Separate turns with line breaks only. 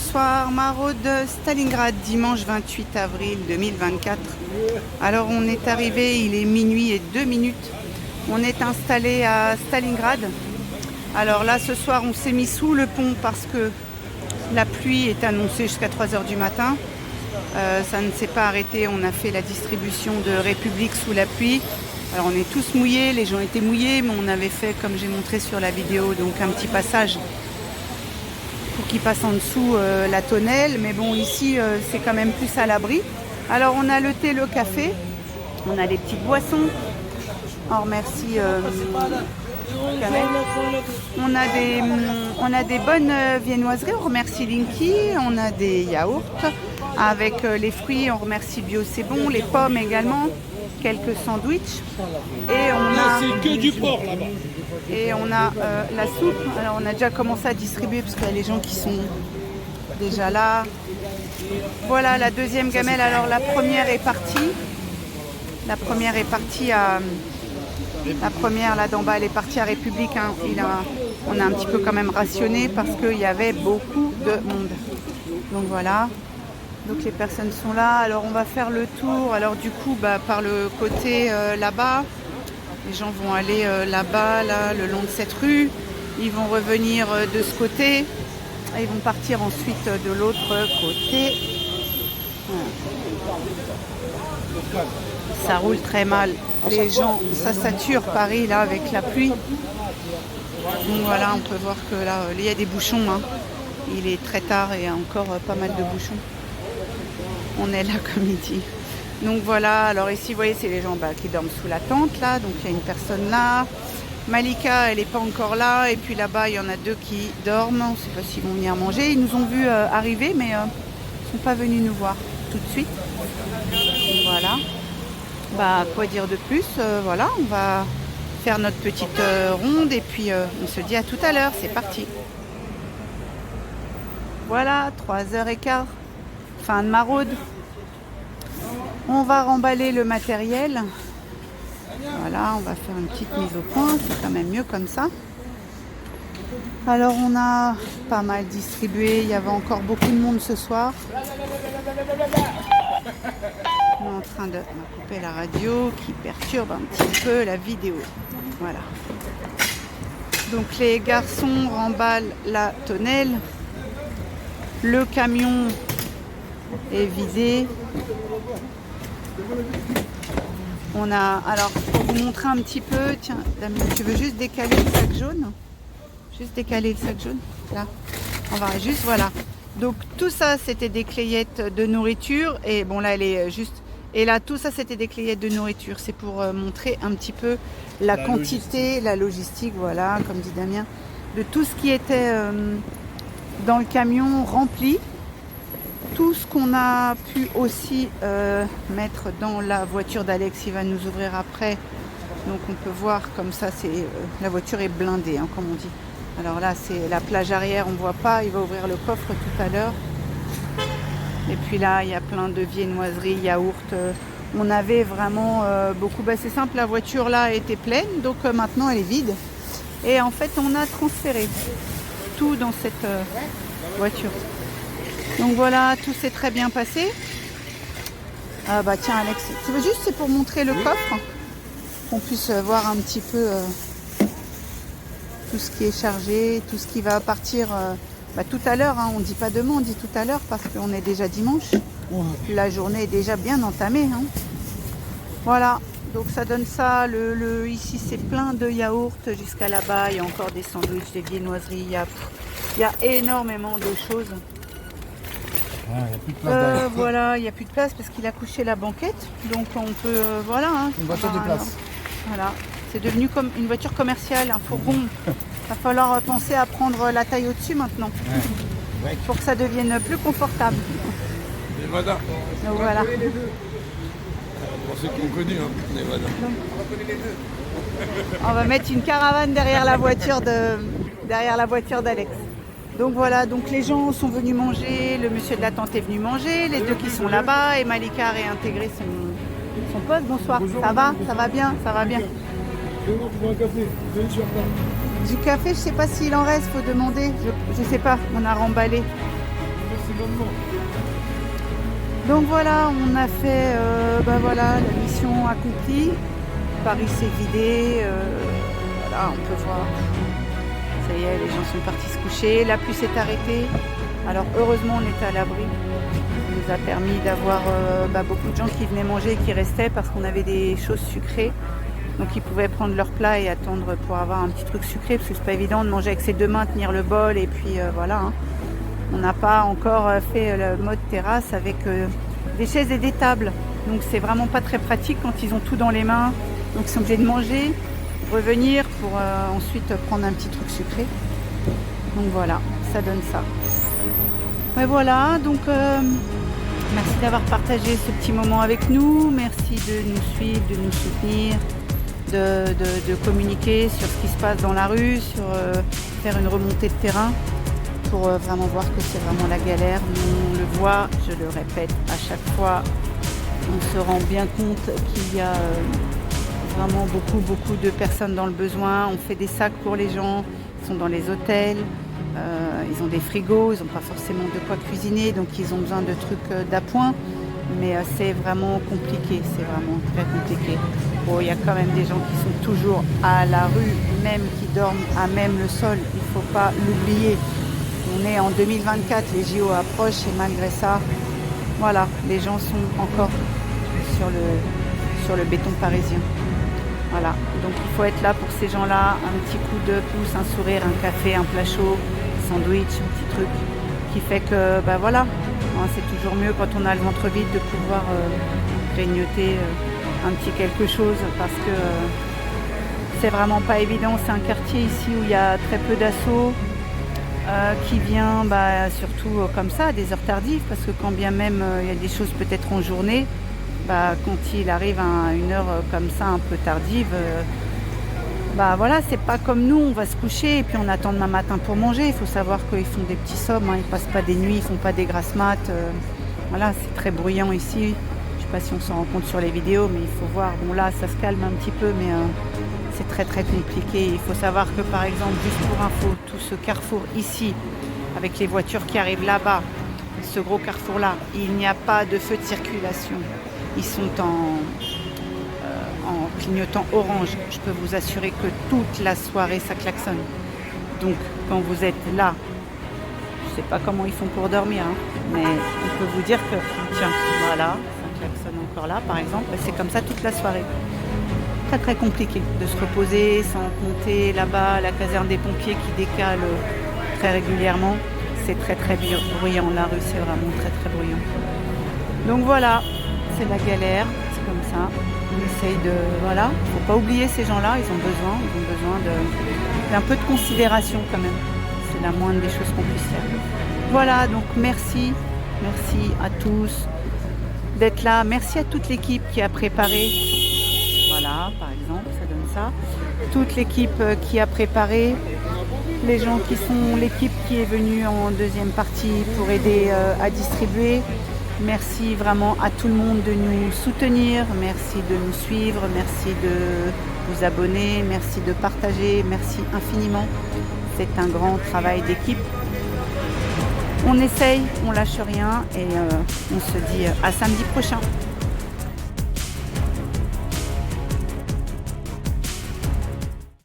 Bonsoir, maraude Stalingrad, dimanche 28 avril 2024. Alors on est arrivé, il est minuit et 2 minutes. On est installé à Stalingrad. Alors là ce soir on s'est mis sous le pont parce que la pluie est annoncée jusqu'à 3 h du matin. Ça ne s'est pas arrêté, on a fait la distribution de République sous la pluie. Alors on est tous mouillés, les gens étaient mouillés, mais on avait fait, comme j'ai montré sur la vidéo, donc un petit passage pour qu'ils passent en dessous la tonnelle. Mais bon, ici c'est quand même plus à l'abri. Alors on a le thé, le café, on a les petites boissons. On remercie Kamel. On a des bonnes viennoiseries, on remercie Linky. On a des yaourts avec les fruits, on remercie Bio C'est Bon, les pommes également, quelques sandwichs. Et on a
c'est que du porc là-bas.
Et on a la soupe. Alors on a déjà commencé à distribuer parce qu'il y a les gens qui sont déjà là. Voilà la deuxième gamelle. Alors la première est partie. La première est partie à... La première là d'en bas elle est partie à République. Hein. On a un petit peu quand même rationné parce qu'il y avait beaucoup de monde. Donc voilà. Donc les personnes sont là. Alors on va faire le tour. Alors du coup par le côté là-bas. Les gens vont aller là-bas, là, le long de cette rue. Ils vont revenir de ce côté. Et ils vont partir ensuite de l'autre côté. Voilà. Ça roule très mal. Les gens, ça sature Paris là avec la pluie. Donc voilà, on peut voir que là, il y a des bouchons. Hein. Il est très tard et il y a encore pas mal de bouchons. On est là comme il dit. Donc voilà, alors ici vous voyez c'est les gens qui dorment sous la tente là, donc il y a une personne là. Malika elle n'est pas encore là et puis là-bas il y en a deux qui dorment, on ne sait pas s'ils vont venir manger. Ils nous ont vus arriver mais ils ne sont pas venus nous voir tout de suite. Donc, voilà, quoi dire de plus, voilà, on va faire notre petite ronde et puis on se dit à tout à l'heure, c'est parti. Voilà, 3h15, fin de maraude. On va remballer le matériel. Voilà, on va faire une petite mise au point. C'est quand même mieux comme ça. Alors, on a pas mal distribué. Il y avait encore beaucoup de monde ce soir. On est en train de couper la radio qui perturbe un petit peu la vidéo. Voilà. Donc, les garçons remballent la tonnelle. Le camion est vidé. On a, alors pour vous montrer un petit peu, tiens, Damien, tu veux juste décaler le sac jaune? Juste décaler le sac jaune, là. On va juste, voilà. Donc tout ça c'était des clayettes de nourriture et bon là elle est juste, et là tout ça c'était des clayettes de nourriture. C'est pour montrer un petit peu la quantité, la logistique, voilà, comme dit Damien, de tout ce qui était dans le camion rempli. Tout ce qu'on a pu aussi mettre dans la voiture d'Alex, il va nous ouvrir après. Donc on peut voir comme ça, la voiture est blindée, hein, comme on dit. Alors là, c'est la plage arrière, on ne voit pas. Il va ouvrir le coffre tout à l'heure. Et puis là, il y a plein de viennoiseries, yaourts. On avait vraiment beaucoup. C'est simple, la voiture là était pleine, donc maintenant elle est vide. Et en fait, on a transféré tout dans cette voiture. Donc voilà, tout s'est très bien passé. Ah bah tiens Alex, tu veux juste, c'est pour montrer le coffre, qu'on puisse voir un petit peu tout ce qui est chargé, tout ce qui va partir tout à l'heure. Hein, on ne dit pas demain, on dit tout à l'heure parce qu'on est déjà dimanche. La journée est déjà bien entamée. Hein. Voilà, donc ça donne ça. Ici c'est plein de yaourts jusqu'à là-bas. Il y a encore des sandwichs, des viennoiseries. Il y a énormément de choses. Voilà, il n'y a plus de place parce qu'il a couché la banquette. Donc on peut, voilà. Hein,
une voiture de place.
Voilà, c'est devenu comme une voiture commerciale, un fourgon. Il va falloir penser à prendre la taille au-dessus maintenant. Ouais. Pour que ça devienne plus confortable.
Nevada.
Donc voilà.
Pour ceux qui ont connu, hein, Nevada.
On va mettre une caravane derrière la voiture d'Alex. Donc voilà, donc les gens sont venus manger, le monsieur de la tente est venu manger, les deux qui sont là-bas, et Malika a réintégré son poste. Bonsoir, ça va bien, ça va bien. Du café, je sais pas s'il en reste, faut demander, je sais pas, on a remballé. Donc voilà, on a fait voilà, la mission accomplie. Paris s'est vidé. Voilà, on peut voir. Ça y est, les gens sont partis se coucher. La pluie s'est arrêtée. Alors heureusement, on était à l'abri. Ça nous a permis d'avoir beaucoup de gens qui venaient manger et qui restaient parce qu'on avait des choses sucrées. Donc ils pouvaient prendre leur plat et attendre pour avoir un petit truc sucré parce que c'est pas évident de manger avec ses deux mains, tenir le bol et puis voilà. Hein. On n'a pas encore fait le mode terrasse avec des chaises et des tables. Donc c'est vraiment pas très pratique quand ils ont tout dans les mains. Donc ils sont obligés de manger, revenir pour ensuite prendre un petit truc sucré. Donc voilà, ça donne ça. Et voilà, donc merci d'avoir partagé ce petit moment avec nous. Merci de nous suivre, de nous soutenir, de communiquer sur ce qui se passe dans la rue, sur faire une remontée de terrain pour vraiment voir que c'est vraiment la galère. Nous, on le voit, je le répète à chaque fois, on se rend bien compte qu'il y a vraiment beaucoup de personnes dans le besoin. On fait des sacs pour les gens, ils sont dans les hôtels, ils ont des frigos, ils n'ont pas forcément de quoi cuisiner, donc ils ont besoin de trucs d'appoint. Mais c'est vraiment compliqué, c'est vraiment très compliqué. Bon, il y a quand même des gens qui sont toujours à la rue, même qui dorment à même le sol, il ne faut pas l'oublier. On est en 2024, les JO approchent et malgré ça, voilà, les gens sont encore sur le béton parisien. Voilà, donc il faut être là pour ces gens-là, un petit coup de pouce, un sourire, un café, un plat chaud, un sandwich, un petit truc qui fait que, voilà, c'est toujours mieux quand on a le ventre vide de pouvoir grignoter un petit quelque chose parce que c'est vraiment pas évident. C'est un quartier ici où il y a très peu d'assauts qui vient surtout comme ça à des heures tardives parce que quand bien même il y a des choses peut-être en journée, quand il arrive à une heure comme ça un peu tardive, voilà, c'est pas comme nous, on va se coucher et puis on attend demain matin pour manger. Il faut savoir qu'ils font des petits sommes, hein, ils passent pas des nuits, ils font pas des grasses mat. Voilà, c'est très bruyant ici. Je sais pas si on s'en rend compte sur les vidéos, mais il faut voir. Bon là, ça se calme un petit peu, mais c'est très compliqué. Il faut savoir que par exemple, juste pour info, tout ce carrefour ici, avec les voitures qui arrivent là-bas, ce gros carrefour-là, il n'y a pas de feu de circulation. Ils sont en clignotant orange. Je peux vous assurer que toute la soirée, ça klaxonne. Donc, quand vous êtes là, je ne sais pas comment ils font pour dormir, hein, mais on peut vous dire que, tiens, voilà, ça klaxonne encore là, par exemple, c'est comme ça toute la soirée. Très compliqué de se reposer, sans compter là-bas la caserne des pompiers qui décale très régulièrement. C'est très bruyant. La rue, c'est vraiment très bruyant. Donc voilà, c'est la galère, c'est comme ça. On essaye de... Voilà, il ne faut pas oublier ces gens-là, ils ont besoin d'un peu de considération quand même. C'est la moindre des choses qu'on puisse faire. Voilà, donc merci à tous d'être là. Merci à toute l'équipe qui a préparé. Voilà, par exemple, ça donne ça. Toute l'équipe qui a préparé. Les gens qui sont l'équipe qui est venue en deuxième partie pour aider à distribuer. Merci vraiment à tout le monde de nous soutenir, merci de nous suivre, merci de vous abonner, merci de partager, merci infiniment. C'est un grand travail d'équipe. On essaye, on lâche rien et on se dit à samedi prochain.